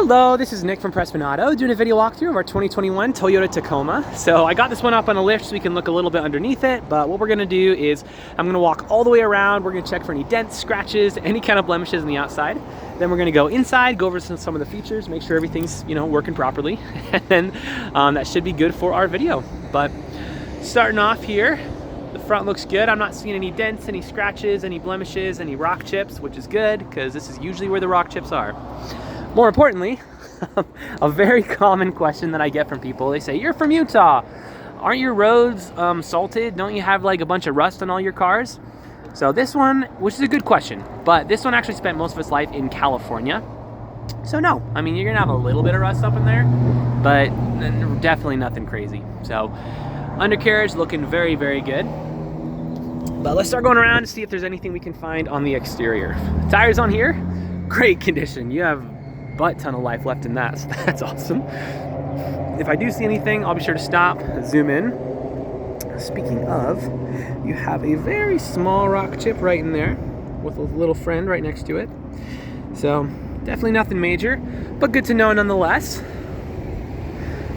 Hello, this is Nick from Prestman Auto doing a video walkthrough of our 2021 Toyota Tacoma. So I got this one up on a lift so we can look a little bit underneath it, but what we're gonna do is I'm gonna walk all the way around. We're gonna check for any dents, scratches, any kind of blemishes on the outside. Then we're gonna go inside, go over some of the features, make sure everything's working properly, and then that should be good for our video. But starting off here, the front looks good. I'm not seeing any dents, any scratches, any blemishes, any rock chips, which is good because this is usually where the rock chips are. More importantly, a very common question that I get from people, they say, "You're from Utah. Aren't your roads salted? Don't you have like a bunch of rust on all your cars?" So this one, which is a good question, but this one actually spent most of its life in California. So no, I mean, you're gonna have a little bit of rust up in there, but definitely nothing crazy. So undercarriage looking very, very good. But let's start going around and see if there's anything we can find on the exterior. Tires on here, great condition. You have butt ton of life left in that, so that's awesome. If I do see anything, I'll be sure to stop, zoom in. Speaking of, you have a very small rock chip right in there with a little friend right next to it. So definitely nothing major, but good to know nonetheless.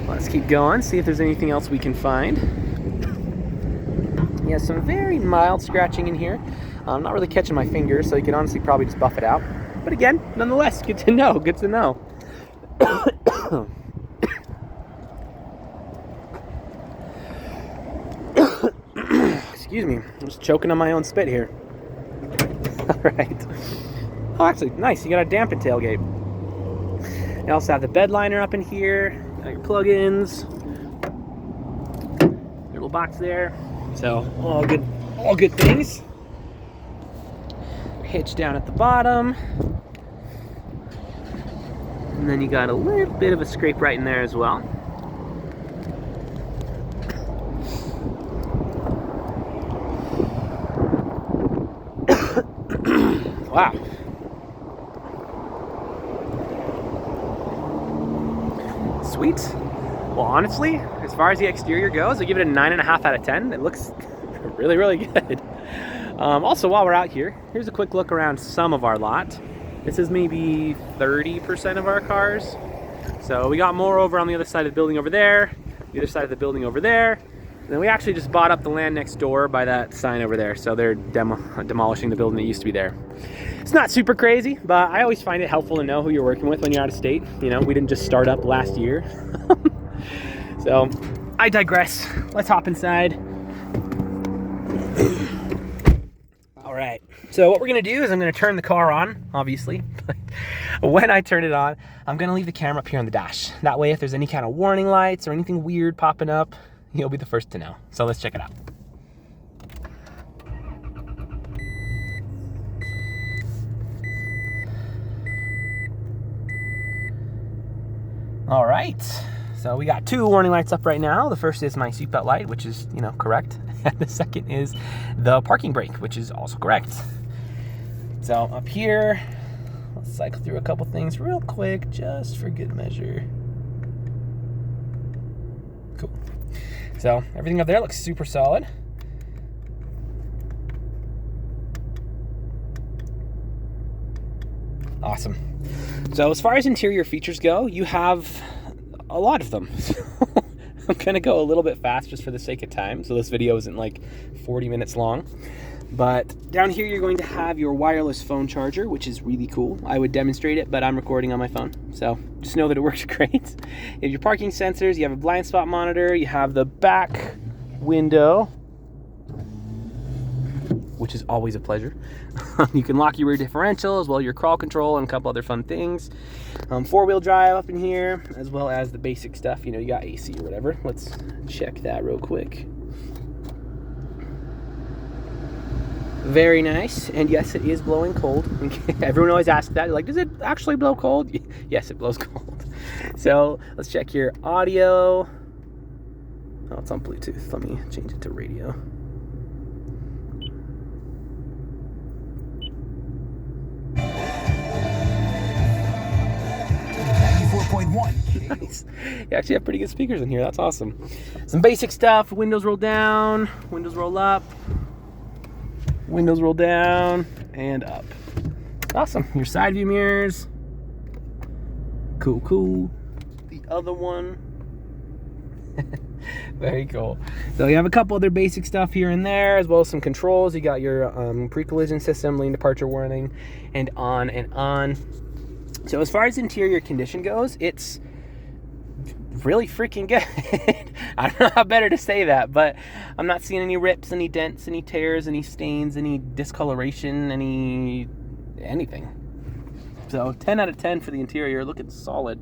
Let's keep going, see if there's anything else we can find. Yeah, some very mild scratching in here. I'm not really catching my fingers, so you can honestly probably just buff it out. But again, nonetheless, good to know, good to know. Excuse me, I'm just choking on my own spit here. All right. Oh, actually, nice, you got a dampened tailgate. You also have the bed liner up in here, got your plug-ins, your little box there. So, all good things. Hitch down at the bottom. And then you got a little bit of a scrape right in there as well. Wow. Sweet. Well, honestly, as far as the exterior goes, I give it a 9.5 out of 10. It looks really, really good. Also, while we're out here, here's a quick look around some of our lot. This is maybe 30% of our cars. So we got more over on the other side of the building over there, the other side of the building over there. And then we actually just bought up the land next door by that sign over there. So they're demolishing the building that used to be there. It's not super crazy, but I always find it helpful to know who you're working with when you're out of state. You know, we didn't just start up last year. So I digress. Let's hop inside. All right, so what we're gonna do is I'm gonna turn the car on, obviously. When I turn it on, I'm gonna leave the camera up here on the dash. That way, if there's any kind of warning lights or anything weird popping up, you'll be the first to know. So let's check it out. All right, so we got two warning lights up right now. The first is my seatbelt light, which is, correct. And the second is the parking brake, which is also correct. So up here, let's cycle through a couple things real quick, just for good measure. Cool. So everything up there looks super solid. Awesome. So as far as interior features go, you have a lot of them. I'm gonna go a little bit fast just for the sake of time, so this video isn't like 40 minutes long. But down here you're going to have your wireless phone charger, which is really cool. I would demonstrate it, but I'm recording on my phone, so just know that it works great. You have your parking sensors, you have a blind spot monitor, you have the back window, which is always a pleasure. You can lock your rear differential as well as your crawl control and a couple other fun things. Four-wheel drive up in here, as well as the basic stuff. You got AC or whatever. Let's check that real quick. Very nice. And yes, it is blowing cold. Everyone always asks that. Like, does it actually blow cold? Yes, it blows cold. So let's check your audio. Oh, it's on Bluetooth. Let me change it to radio. Nice. You actually have pretty good speakers in here. That's awesome. Some basic stuff. Windows roll down, windows roll up, windows roll down and up. Awesome. Your side view mirrors. Cool. The other one. Very cool. So you have a couple other basic stuff here and there, as well as some controls. You got your pre-collision system, lane departure warning, and on and on. So as far as interior condition goes, it's really freaking good. I don't know how better to say that, but I'm not seeing any rips, any dents, any tears, any stains, any discoloration, anything. So 10 out of 10 for the interior, looking solid.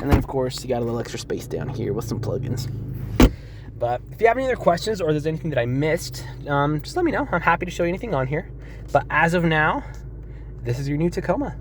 And then of course you got a little extra space down here with some plugins. But if you have any other questions or there's anything that I missed, just let me know. I'm happy to show you anything on here. But as of now, this is your new Tacoma.